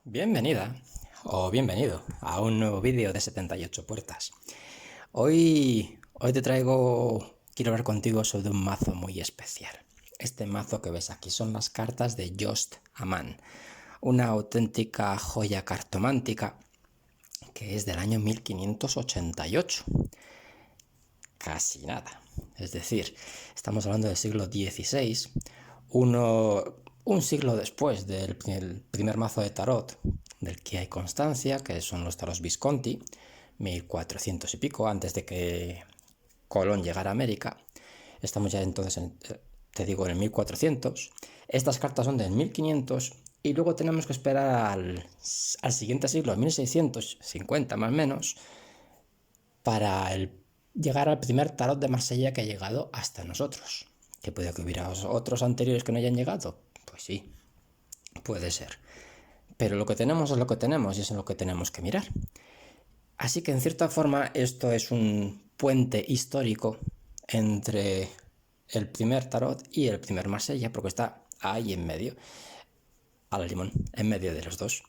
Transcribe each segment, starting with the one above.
Bienvenida o bienvenido a un nuevo vídeo de 78 puertas. Hoy quiero hablar contigo sobre un mazo muy especial. Este mazo que ves aquí son las cartas de Just Aman, una auténtica joya cartomántica que es del año 1588. Casi nada. Es decir, estamos hablando del siglo XVI, un siglo después del primer mazo de tarot del que hay constancia, que son los tarots Visconti, 1400 y pico, antes de que Colón llegara a América. Estamos ya entonces, te digo, en el 1400. Estas cartas son del 1500 y luego tenemos que esperar al siguiente siglo, 1650 más o menos, para llegar al primer tarot de Marsella que ha llegado hasta nosotros. ¿Que puede que hubiera otros anteriores que no hayan llegado? Pues sí, puede ser. Pero lo que tenemos es lo que tenemos y es en lo que tenemos que mirar. Así que en cierta forma esto es un puente histórico entre el primer tarot y el primer Marsella, porque está ahí en medio, a la limón, en medio de los dos.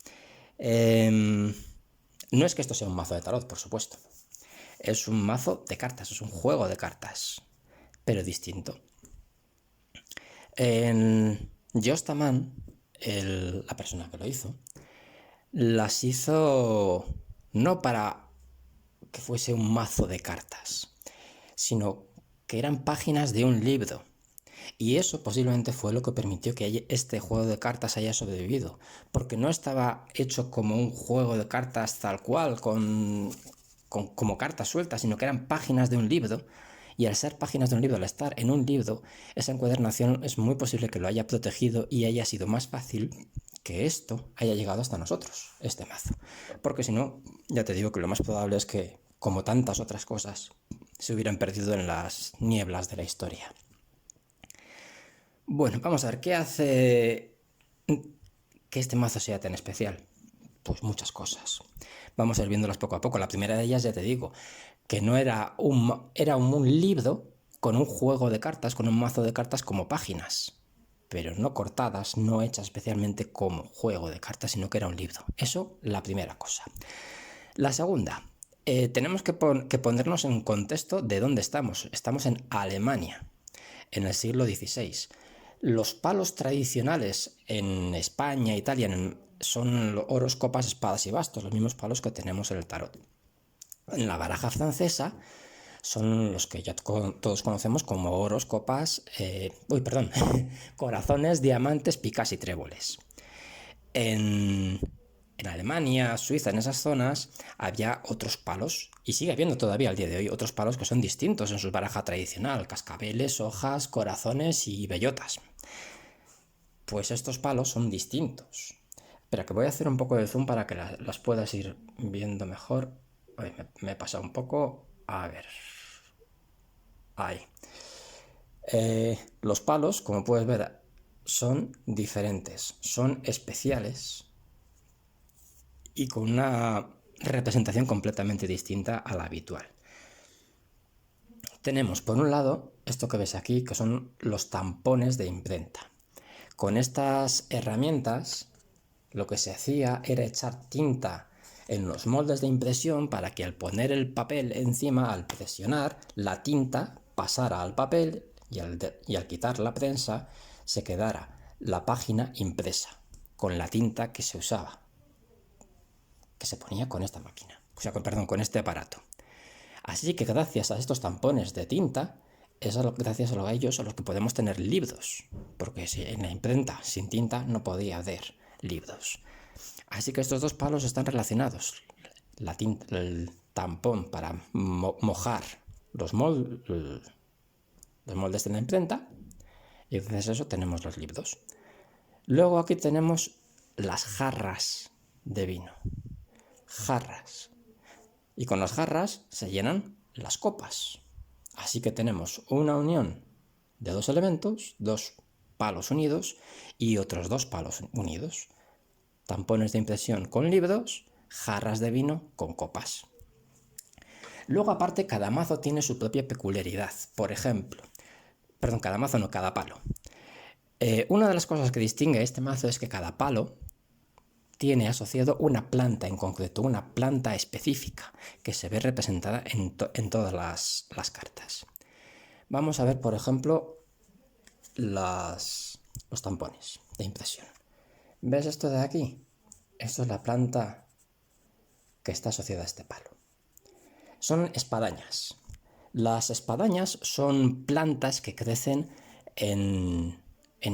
No es que esto sea un mazo de tarot, por supuesto. Es un mazo de cartas, es un juego de cartas, pero distinto. En Jostaman, la persona que lo hizo, las hizo no para que fuese un mazo de cartas, sino que eran páginas de un libro. Y eso posiblemente fue lo que permitió que este juego de cartas haya sobrevivido, porque no estaba hecho como un juego de cartas tal cual, como cartas sueltas, sino que eran páginas de un libro. Y al ser páginas de un libro, al estar en un libro, esa encuadernación es muy posible que lo haya protegido y haya sido más fácil que esto haya llegado hasta nosotros, este mazo. Porque si no, ya te digo que lo más probable es que, como tantas otras cosas, se hubieran perdido en las nieblas de la historia. Bueno, vamos a ver, ¿qué hace que este mazo sea tan especial? Pues muchas cosas. Vamos a ir viéndolas poco a poco. La primera de ellas, ya te digo, que no era un libro con un juego de cartas, con un mazo de cartas como páginas, pero no cortadas, no hechas especialmente como juego de cartas, sino que era un libro. Eso, la primera cosa. La segunda, tenemos que ponernos en contexto de dónde estamos. Estamos en Alemania, en el siglo XVI. Los palos tradicionales en España, Italia, son oros, copas, espadas y bastos, los mismos palos que tenemos en el tarot. En la baraja francesa son los que ya todos conocemos como oros, copas, corazones, diamantes, picas y tréboles. En Alemania, Suiza, en esas zonas, había otros palos, y sigue habiendo todavía al día de hoy otros palos que son distintos en su baraja tradicional: cascabeles, hojas, corazones y bellotas. Pues estos palos son distintos. Espera, que voy a hacer un poco de zoom para que las puedas ir viendo mejor. Uy, me he pasado un poco. A ver. Ahí. Los palos, como puedes ver, son diferentes, son especiales y con una representación completamente distinta a la habitual. Tenemos por un lado esto que ves aquí, que son los tampones de imprenta. Con estas herramientas lo que se hacía era echar tinta en los moldes de impresión para que al poner el papel encima, al presionar, la tinta pasara al papel y al quitar la prensa se quedara la página impresa con la tinta que se usaba, que se ponía con esta máquina, con este aparato. Así que gracias a estos tampones de tinta, gracias a ellos a los que podemos tener libros, porque si en la imprenta sin tinta no podía haber libros. Así que estos dos palos están relacionados. El tampón para mojar los moldes de la imprenta, y gracias a eso tenemos los libros. Luego aquí tenemos las jarras de vino. Jarras. Y con las jarras se llenan las copas. Así que tenemos una unión de dos elementos, dos palos unidos y otros dos palos unidos. Tampones de impresión con libros, jarras de vino con copas. Luego, aparte, cada mazo tiene su propia peculiaridad. Por ejemplo, cada palo. Una de las cosas que distingue este mazo es que cada palo tiene asociado una planta en concreto, una planta específica que se ve representada en todas las cartas. Vamos a ver, por ejemplo, los tampones de impresión. ¿Ves esto de aquí? Esto es la planta que está asociada a este palo. Son espadañas. Las espadañas son plantas que crecen en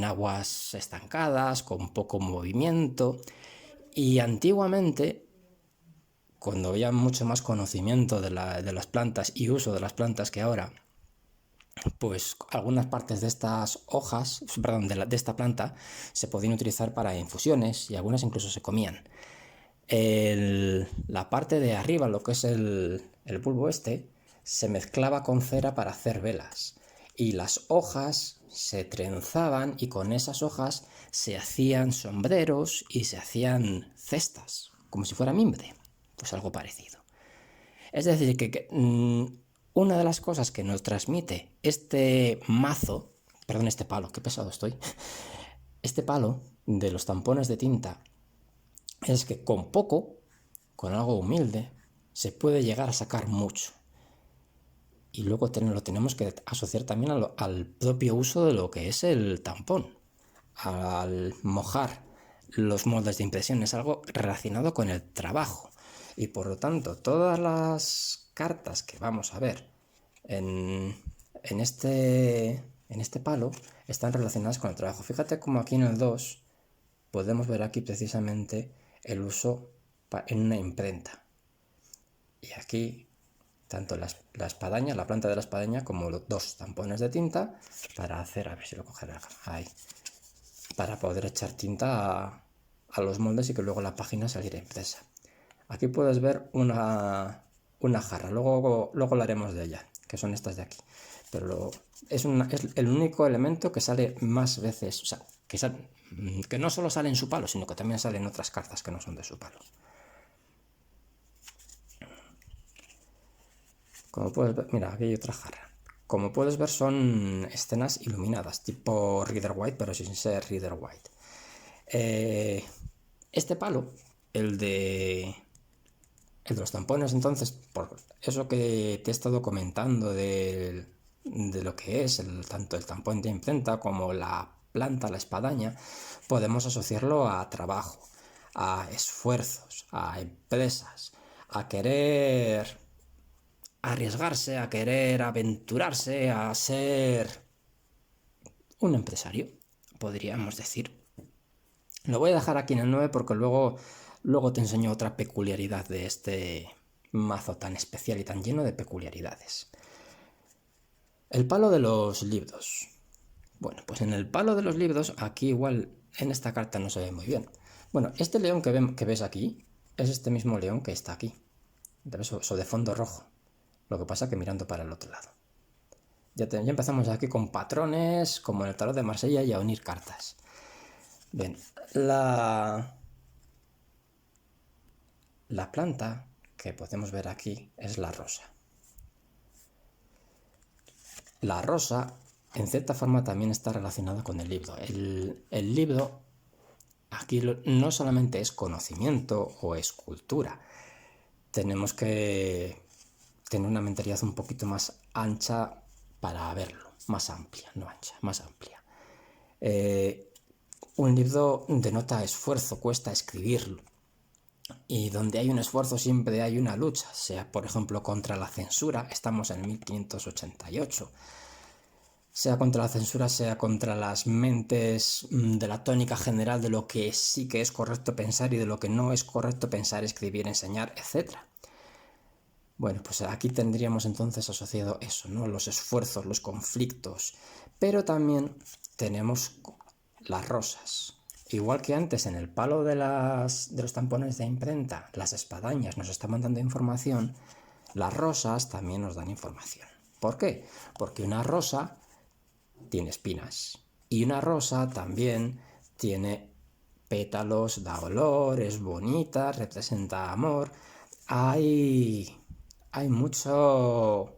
aguas estancadas, con poco movimiento, y antiguamente, cuando había mucho más conocimiento de las plantas y uso de las plantas que ahora, pues algunas partes de estas hojas, perdón, de esta planta, se podían utilizar para infusiones y algunas incluso se comían. La parte de arriba, lo que es el bulbo este, se mezclaba con cera para hacer velas y las hojas se trenzaban y con esas hojas se hacían sombreros y se hacían cestas, como si fuera mimbre, pues algo parecido. Es decir, que una de las cosas que nos transmite este mazo, perdón, este palo, qué pesado estoy, este palo de los tampones de tinta, es que con poco, con algo humilde, se puede llegar a sacar mucho. Y luego lo tenemos que asociar también al propio uso de lo que es el tampón. Al mojar los moldes de impresión es algo relacionado con el trabajo. Y por lo tanto, todas las cartas que vamos a ver en este palo están relacionadas con el trabajo. Fíjate como aquí en el 2 podemos ver aquí precisamente el uso en una imprenta. Y aquí tanto la espadaña, la planta de la espadaña, como los dos tampones de tinta para hacer, a ver si lo cogeré ahí, para poder echar tinta a los moldes y que luego la página saliera impresa. Aquí puedes ver una jarra, luego lo haremos de ella, que son estas de aquí. Pero es el único elemento que sale más veces, o sea, que no solo sale en su palo, sino que también sale en otras cartas que no son de su palo. Como puedes ver, mira, aquí hay otra jarra. Como puedes ver, son escenas iluminadas, tipo Rider White, pero sin ser Rider White. Este palo, el de los tampones, entonces, por eso que te he estado comentando de lo que es tanto el tampón de imprenta como la planta, la espadaña, podemos asociarlo a trabajo, a esfuerzos, a empresas, a querer arriesgarse, a querer aventurarse, a ser un empresario, podríamos decir. Lo voy a dejar aquí en el 9 porque luego te enseño otra peculiaridad de este mazo tan especial y tan lleno de peculiaridades. El palo de los libros. Bueno, pues en el palo de los libros, aquí igual en esta carta no se ve muy bien. Bueno, este león que ves aquí es este mismo león que está aquí. Eso de fondo rojo. Lo que pasa que mirando para el otro lado. Ya empezamos aquí con patrones, como en el tarot de Marsella, y a unir cartas. Bien, la planta que podemos ver aquí es la rosa. La rosa, en cierta forma, también está relacionada con el libro. El libro, aquí no solamente es conocimiento o escultura. Tenemos que tener una mentalidad un poquito más ancha para verlo, más amplia, no ancha, más amplia. Un libro denota esfuerzo, cuesta escribirlo. Y donde hay un esfuerzo siempre hay una lucha, sea por ejemplo contra la censura, estamos en 1588, sea contra la censura, sea contra las mentes de la tónica general de lo que sí que es correcto pensar y de lo que no es correcto pensar, escribir, enseñar, etc. Bueno, pues aquí tendríamos entonces asociado eso, ¿no? Los esfuerzos, los conflictos, pero también tenemos las rosas. Igual que antes en el palo de los tampones de imprenta, las espadañas nos estaban dando información, las rosas también nos dan información. ¿Por qué? Porque una rosa tiene espinas y una rosa también tiene pétalos, da olor, es bonita, representa amor. Hay mucho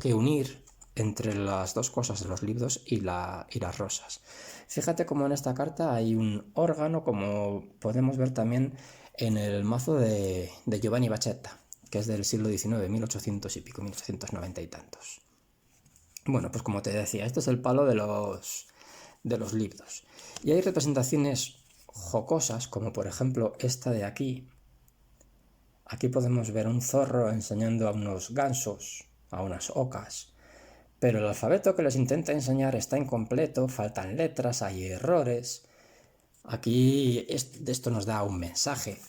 que unir entre las dos cosas de los libros y las rosas. Fíjate como en esta carta hay un órgano, como podemos ver también en el mazo de Giovanni Baccetta, que es del siglo XIX, 1800 y pico, 1890 y tantos. Bueno, pues como te decía, este es el palo de los libros. Y hay representaciones jocosas, como por ejemplo esta de aquí. Aquí podemos ver un zorro enseñando a unos gansos, a unas ocas. Pero el alfabeto que les intenta enseñar está incompleto, faltan letras, hay errores. Aquí esto nos da un mensaje.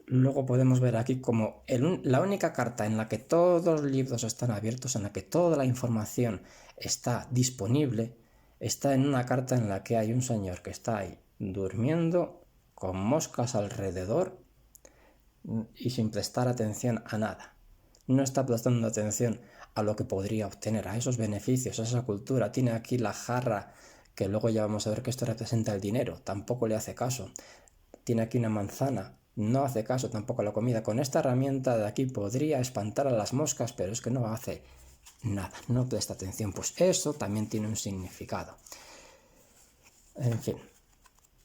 Luego podemos ver aquí como la única carta en la que todos los libros están abiertos, en la que toda la información está disponible, está en una carta en la que hay un señor que está ahí durmiendo con moscas alrededor y sin prestar atención a nada. No está prestando atención a lo que podría obtener, a esos beneficios, a esa cultura. Tiene aquí la jarra, que luego ya vamos a ver que esto representa el dinero, tampoco le hace caso. Tiene aquí una manzana, no hace caso tampoco a la comida. Con esta herramienta de aquí podría espantar a las moscas, pero es que no hace nada, no presta atención. Pues eso también tiene un significado. En fin,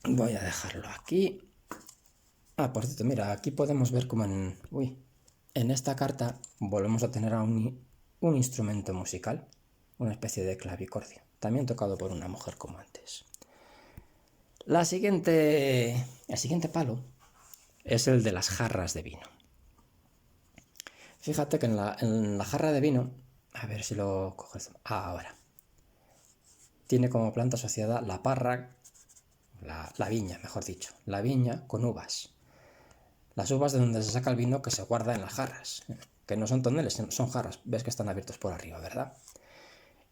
voy a dejarlo aquí. Por cierto, mira, aquí podemos ver como en esta carta volvemos a tener a un instrumento musical, una especie de clavicordio, también tocado por una mujer como antes. El siguiente palo es el de las jarras de vino. Fíjate que en la jarra de vino, a ver si lo coges ahora, tiene como planta asociada la parra, la viña, mejor dicho, la viña con uvas. Las uvas de donde se saca el vino que se guarda en las jarras, que no son toneles, son jarras, ves que están abiertos por arriba, ¿verdad?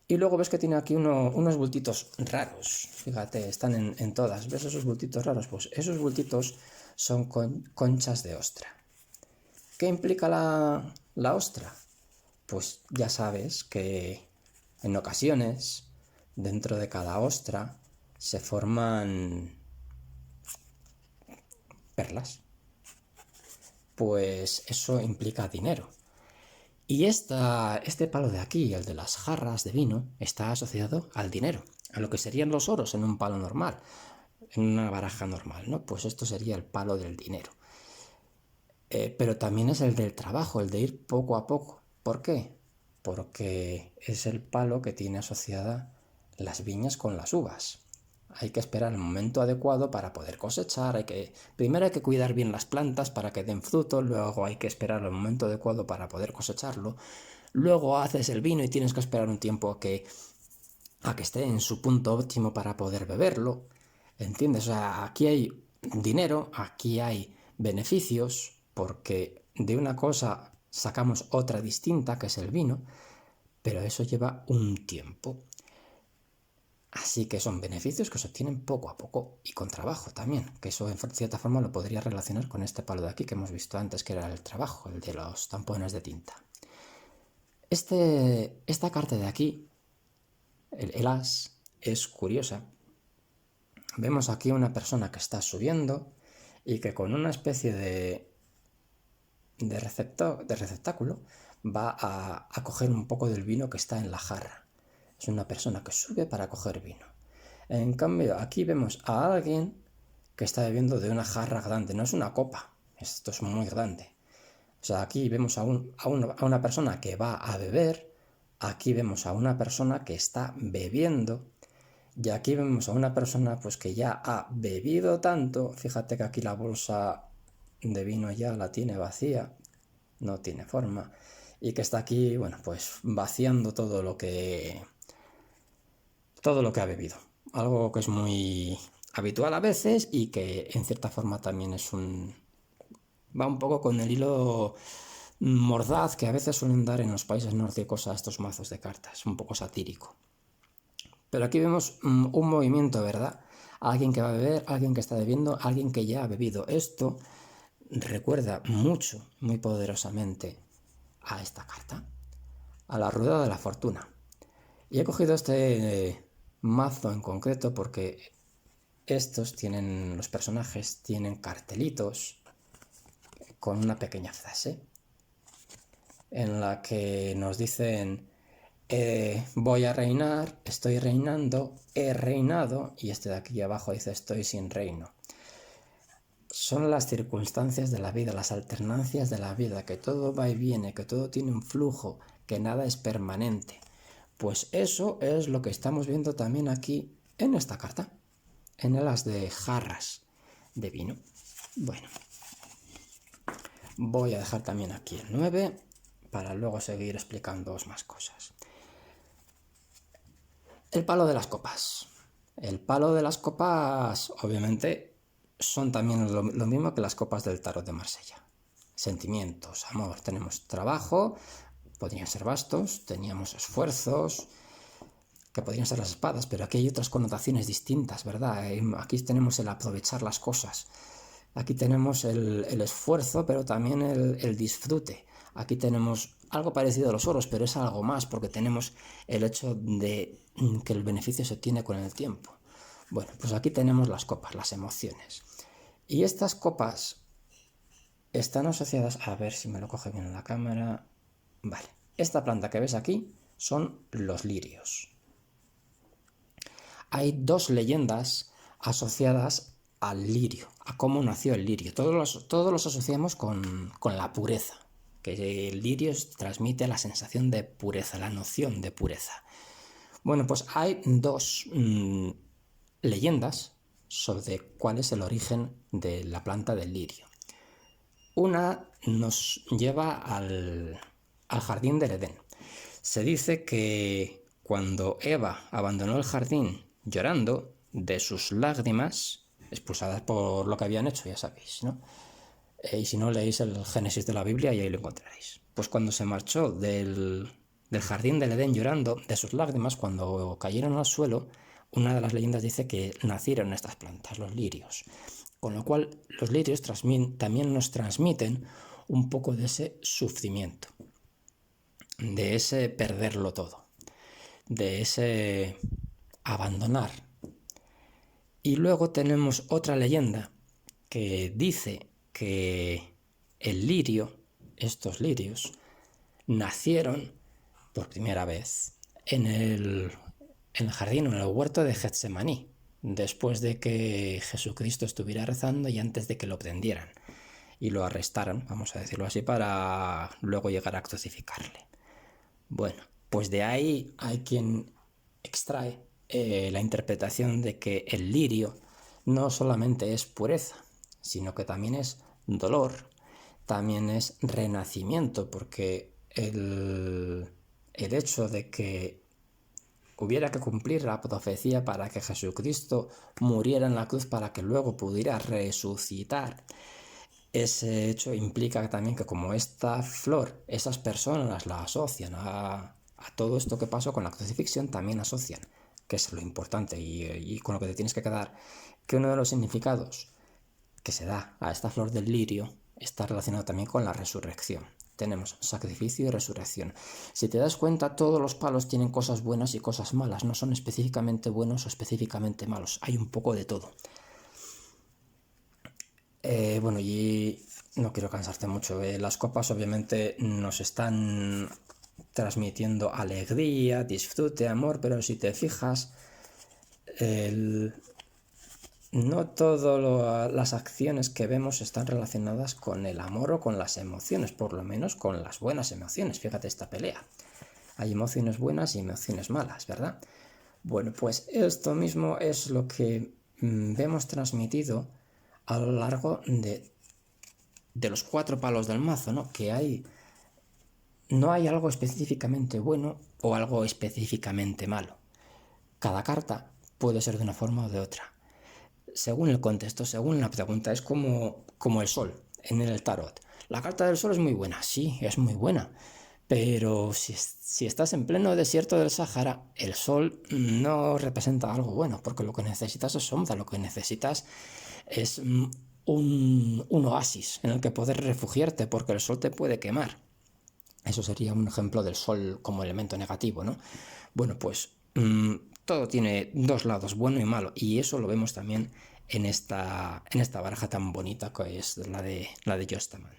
Y luego ves que tiene aquí unos bultitos raros, fíjate, están en todas, ¿ves esos bultitos raros? Pues esos bultitos son conchas de ostra. ¿Qué implica la ostra? Pues ya sabes que en ocasiones dentro de cada ostra se forman perlas. Pues eso implica dinero. Y este palo de aquí, el de las jarras de vino, está asociado al dinero, a lo que serían los oros en un palo normal, en una baraja normal, ¿no? Pues esto sería el palo del dinero. Pero también es el del trabajo, el de ir poco a poco. ¿Por qué? Porque es el palo que tiene asociada las viñas con las uvas. Hay que esperar el momento adecuado para poder cosechar, primero hay que cuidar bien las plantas para que den fruto, luego hay que esperar el momento adecuado para poder cosecharlo, luego haces el vino y tienes que esperar un tiempo a que esté en su punto óptimo para poder beberlo, ¿entiendes? O sea, aquí hay dinero, aquí hay beneficios, porque de una cosa sacamos otra distinta, que es el vino, pero eso lleva un tiempo. Así que son beneficios que se obtienen poco a poco y con trabajo también, que eso en cierta forma lo podría relacionar con este palo de aquí que hemos visto antes, que era el trabajo, el de los tampones de tinta. Esta carta de aquí, el as, es curiosa. Vemos aquí una persona que está subiendo y que con una especie de receptáculo va a coger un poco del vino que está en la jarra. Es una persona que sube para coger vino. En cambio, aquí vemos a alguien que está bebiendo de una jarra grande. No es una copa, esto es muy grande. O sea, aquí vemos a una persona que va a beber, aquí vemos a una persona que está bebiendo, y aquí vemos a una persona pues que ya ha bebido tanto. Fíjate que aquí la bolsa de vino ya la tiene vacía, no tiene forma, y que está aquí, bueno, pues vaciando todo lo que ha bebido. Algo que es muy habitual a veces y que en cierta forma también va un poco con el hilo mordaz que a veces suelen dar en los países nórdicos a estos mazos de cartas, un poco satírico. Pero aquí vemos un movimiento, ¿verdad? Alguien que va a beber, alguien que está bebiendo, alguien que ya ha bebido. Esto recuerda mucho, muy poderosamente a esta carta, a la rueda de la fortuna. Y he cogido este mazo en concreto porque los personajes tienen cartelitos con una pequeña frase en la que nos dicen: voy a reinar, estoy reinando, he reinado, y este de aquí abajo dice estoy sin reino. Son las circunstancias de la vida, las alternancias de la vida, que todo va y viene, que todo tiene un flujo, que nada es permanente. Pues eso es lo que estamos viendo también aquí en esta carta, en el as de jarras de vino. Bueno, voy a dejar también aquí el 9 para luego seguir explicándoos más cosas. El palo de las copas. El palo de las copas, obviamente, son también lo mismo que las copas del tarot de Marsella. Sentimientos, amor, tenemos trabajo, podrían ser bastos, teníamos esfuerzos, que podrían ser las espadas, pero aquí hay otras connotaciones distintas, ¿verdad? Aquí tenemos el aprovechar las cosas, aquí tenemos el esfuerzo, pero también el disfrute. Aquí tenemos algo parecido a los oros, pero es algo más, porque tenemos el hecho de que el beneficio se obtiene con el tiempo. Bueno, pues aquí tenemos las copas, las emociones. Y estas copas están asociadas, a ver si me lo coge bien en la cámara. Vale, esta planta que ves aquí son los lirios. Hay dos leyendas asociadas al lirio, a cómo nació el lirio. Todos los asociamos con la pureza, que el lirio transmite la sensación de pureza, la noción de pureza. Bueno, pues hay dos leyendas sobre cuál es el origen de la planta del lirio. Una nos lleva al jardín del Edén. Se dice que cuando Eva abandonó el jardín llorando, de sus lágrimas, expulsadas por lo que habían hecho, ya sabéis, ¿no? Y si no, leéis el Génesis de la Biblia y ahí lo encontraréis. Pues cuando se marchó del jardín del Edén llorando, de sus lágrimas, cuando cayeron al suelo, una de las leyendas dice que nacieron estas plantas, los lirios. Con lo cual, los lirios también nos transmiten un poco de ese sufrimiento, de ese perderlo todo, de ese abandonar. Y luego tenemos otra leyenda que dice que el lirio, estos lirios, nacieron por primera vez en el jardín, en el huerto de Getsemaní, después de que Jesucristo estuviera rezando y antes de que lo prendieran y lo arrestaran, vamos a decirlo así, para luego llegar a crucificarle. Bueno, pues de ahí hay quien extrae la interpretación de que el lirio no solamente es pureza, sino que también es dolor, también es renacimiento, porque el hecho de que hubiera que cumplir la profecía para que Jesucristo muriera en la cruz para que luego pudiera resucitar, ese hecho implica también que como esta flor, esas personas la asocian a todo esto que pasó con la crucifixión, también asocian, que es lo importante y con lo que te tienes que quedar, que uno de los significados que se da a esta flor del lirio está relacionado también con la resurrección. Tenemos sacrificio y resurrección. Si te das cuenta, todos los palos tienen cosas buenas y cosas malas, no son específicamente buenos o específicamente malos, hay un poco de todo. Bueno, y no quiero cansarte mucho. Las copas obviamente nos están transmitiendo alegría, disfrute, amor, pero si te fijas, no todas las acciones que vemos están relacionadas con el amor o con las emociones, por lo menos con las buenas emociones. Fíjate esta pelea. Hay emociones buenas y emociones malas, ¿verdad? Bueno, pues esto mismo es lo que vemos transmitido a lo largo de los 4 palos del mazo, ¿no? Que no hay algo específicamente bueno o algo específicamente malo. Cada carta puede ser de una forma o de otra. Según el contexto, según la pregunta, es como el sol en el tarot. La carta del sol es muy buena, sí, es muy buena. Pero si estás en pleno desierto del Sahara, el sol no representa algo bueno, porque lo que necesitas es sombra, lo que necesitas es un oasis en el que poder refugiarte, porque el sol te puede quemar. Eso sería un ejemplo del sol como elemento negativo, ¿no? Bueno, pues todo tiene dos lados, bueno y malo, y eso lo vemos también en esta baraja tan bonita que es la de Jostaman.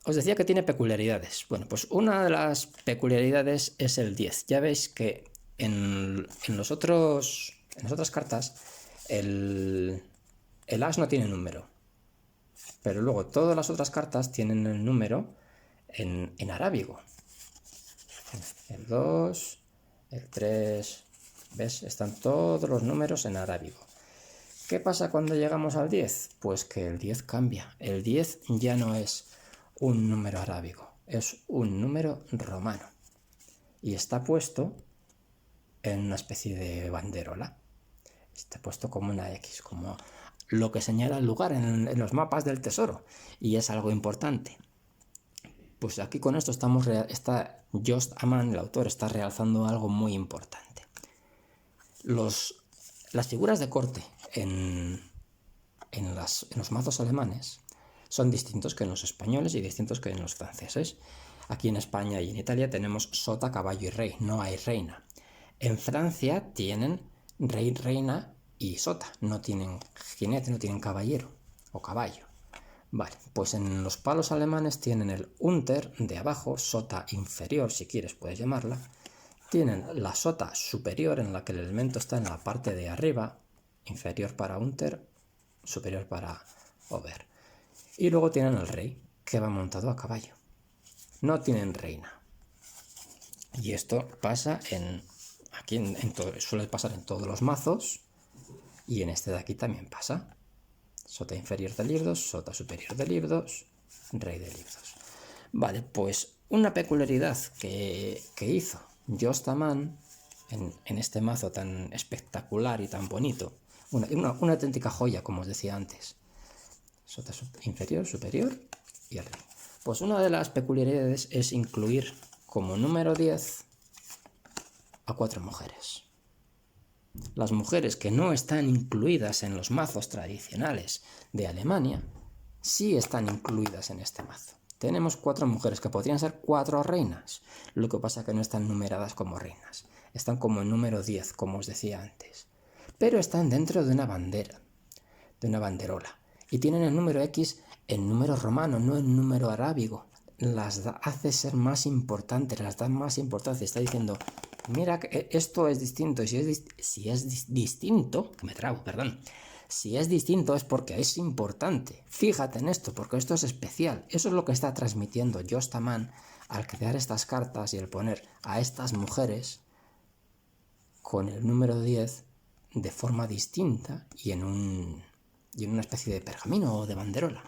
Os decía que tiene peculiaridades. Bueno, pues una de las peculiaridades es el 10. Ya veis que en las otras cartas el as no tiene número. Pero luego todas las otras cartas tienen el número en arábigo. El 2, el 3, ¿ves? Están todos los números en arábigo. ¿Qué pasa cuando llegamos al 10? Pues que el 10 cambia. El 10 ya no es un número arábigo, es un número romano. Y está puesto en una especie de banderola. Está puesto como una X, como lo que señala el lugar en los mapas del tesoro. Y es algo importante. Pues aquí con esto Joost Ammann, el autor, está realzando algo muy importante. Las figuras de corte en los mazos alemanes son distintos que en los españoles y distintos que en los franceses. Aquí en España y en Italia tenemos sota, caballo y rey, no hay reina. En Francia tienen rey, reina y sota, no tienen jinete, no tienen caballero o caballo. Vale, pues en los palos alemanes tienen el Unter de abajo, sota inferior si quieres puedes llamarla. Tienen la sota superior en la que el elemento está en la parte de arriba, inferior para Unter, superior para Ober. Y luego tienen el rey, que va montado a caballo. No tienen reina. Y esto pasa suele pasar en todos los mazos, y en este de aquí también pasa. Sota inferior de libros, sota superior de libros, rey de libros. Vale, pues una peculiaridad que hizo Joost Ammann en este mazo tan espectacular y tan bonito, una auténtica joya, como os decía antes. Sota inferior, superior y el rey. Pues una de las peculiaridades es incluir como número 10 a 4 mujeres. Las mujeres que no están incluidas en los mazos tradicionales de Alemania, sí están incluidas en este mazo. Tenemos 4 mujeres que podrían ser 4 reinas, lo que pasa es que no están numeradas como reinas, están como en número 10, como os decía antes, pero están dentro de una bandera, de una banderola, y tienen el número X en número romano, no en número arábigo. Las hace ser más importantes, las da más importancia. Está diciendo, mira que esto es distinto, y si es distinto, me trabo, perdón. Si es distinto es porque es importante. Fíjate en esto, porque esto es especial. Eso es lo que está transmitiendo Joost Ammann al crear estas cartas y al poner a estas mujeres con el número 10 de forma distinta y en una especie de pergamino o de banderola.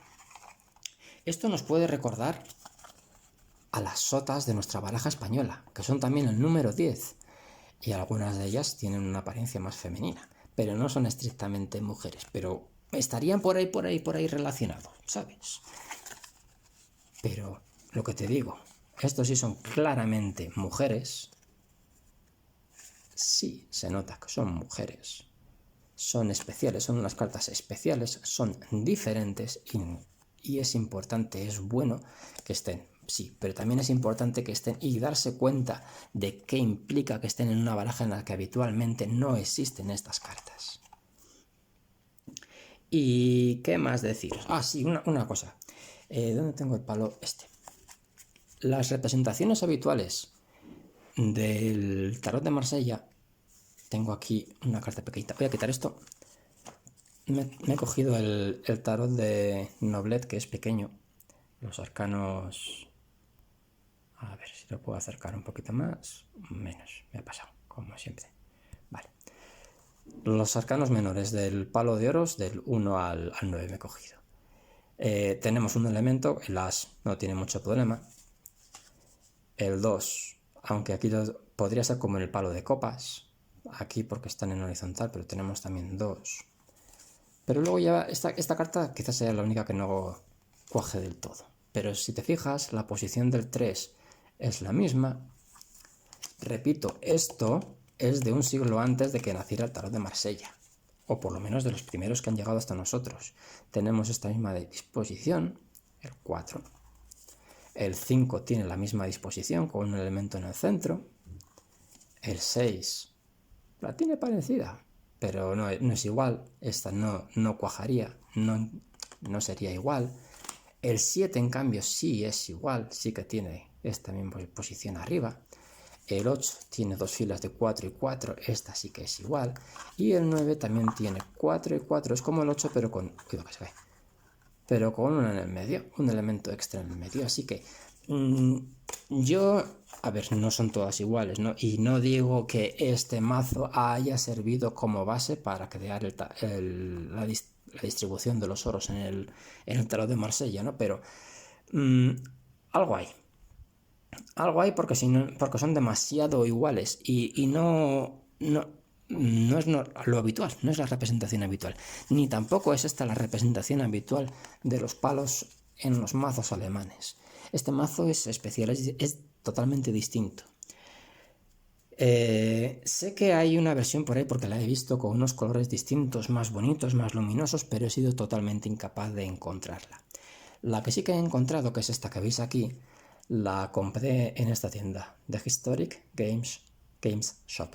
Esto nos puede recordar a las sotas de nuestra baraja española, que son también el número 10, y algunas de ellas tienen una apariencia más femenina, pero no son estrictamente mujeres, pero estarían por ahí relacionados, ¿sabes? Pero lo que te digo, estos sí son claramente mujeres, sí se nota que son mujeres, son especiales, son unas cartas especiales, son diferentes y es importante, es bueno que estén. Sí, pero también es importante que estén y darse cuenta de qué implica que estén en una baraja en la que habitualmente no existen estas cartas. ¿Y qué más deciros? Ah, sí, una cosa. ¿Dónde tengo el palo este? Las representaciones habituales del tarot de Marsella. Tengo aquí una carta pequeñita. Voy a quitar esto. Me he cogido el tarot de Noblet, que es pequeño. Los arcanos... A ver si lo puedo acercar un poquito más. Menos, me ha pasado, como siempre. Vale. Los arcanos menores del palo de oros, del 1 al 9 me he cogido. Tenemos un elemento, el as no tiene mucho problema. El 2, aunque aquí podría ser como en el palo de copas. Aquí porque están en horizontal, pero tenemos también 2. Pero luego ya esta carta quizás sea la única que no cuaje del todo. Pero si te fijas, la posición del 3 es la misma. Repito, esto es de un siglo antes de que naciera el tarot de Marsella, o por lo menos de los primeros que han llegado hasta nosotros. Tenemos esta misma disposición, el 4. El 5 tiene la misma disposición con un elemento en el centro. El 6 la tiene parecida, pero no es igual. Esta no cuajaría, no sería igual. El 7 en cambio sí es igual, sí que tiene esta misma posición arriba. El 8 tiene dos filas de 4 y 4, esta sí que es igual. Y el 9 también tiene 4 y 4, es como el 8 pero con... Cuidado que se ve. Pero con uno en el medio, un elemento extra en el medio. Así que yo, a ver, no son todas iguales, ¿no? Y no digo que este mazo haya servido como base para crear la distribución de los oros en el tarot de Marsella, ¿no? Pero algo hay. Algo hay porque son demasiado iguales y no es lo habitual, no es la representación habitual. Ni tampoco es esta la representación habitual de los palos en los mazos alemanes. Este mazo es especial, es totalmente distinto. Sé que hay una versión por ahí porque la he visto con unos colores distintos, más bonitos, más luminosos, pero he sido totalmente incapaz de encontrarla. La que sí que he encontrado, que es esta que veis aquí, la compré en esta tienda, The Historic Games Shop,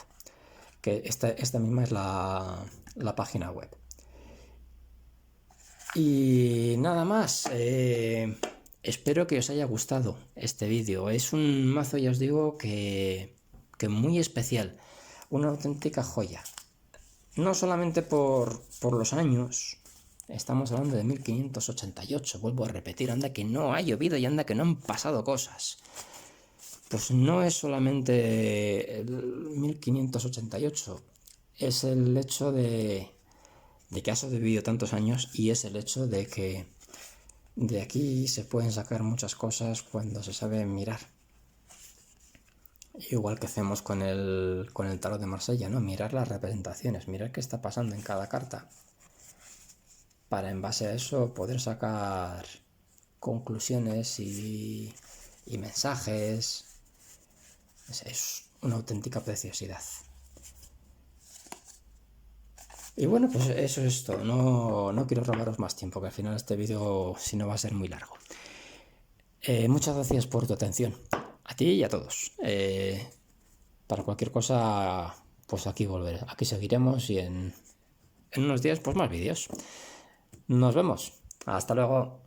que esta misma es la página web. Y nada más, espero que os haya gustado este vídeo. Es un mazo, ya os digo, que muy especial, una auténtica joya. No solamente por los años, estamos hablando de 1588, vuelvo a repetir, anda que no ha llovido y anda que no han pasado cosas. Pues no es solamente el 1588, es el hecho de que ha sobrevivido tantos años y es el hecho de que de aquí se pueden sacar muchas cosas cuando se sabe mirar. Igual que hacemos con el tarot de Marsella, ¿no? Mirar las representaciones, mirar qué está pasando en cada carta, para en base a eso poder sacar conclusiones y mensajes. Es una auténtica preciosidad. Y bueno, pues eso es todo. No quiero robaros más tiempo, que al final este vídeo si no va a ser muy largo. Muchas gracias por tu atención. A ti y a todos. Para cualquier cosa, pues aquí volveré. Aquí seguiremos y en unos días, pues más vídeos. Nos vemos. Hasta luego.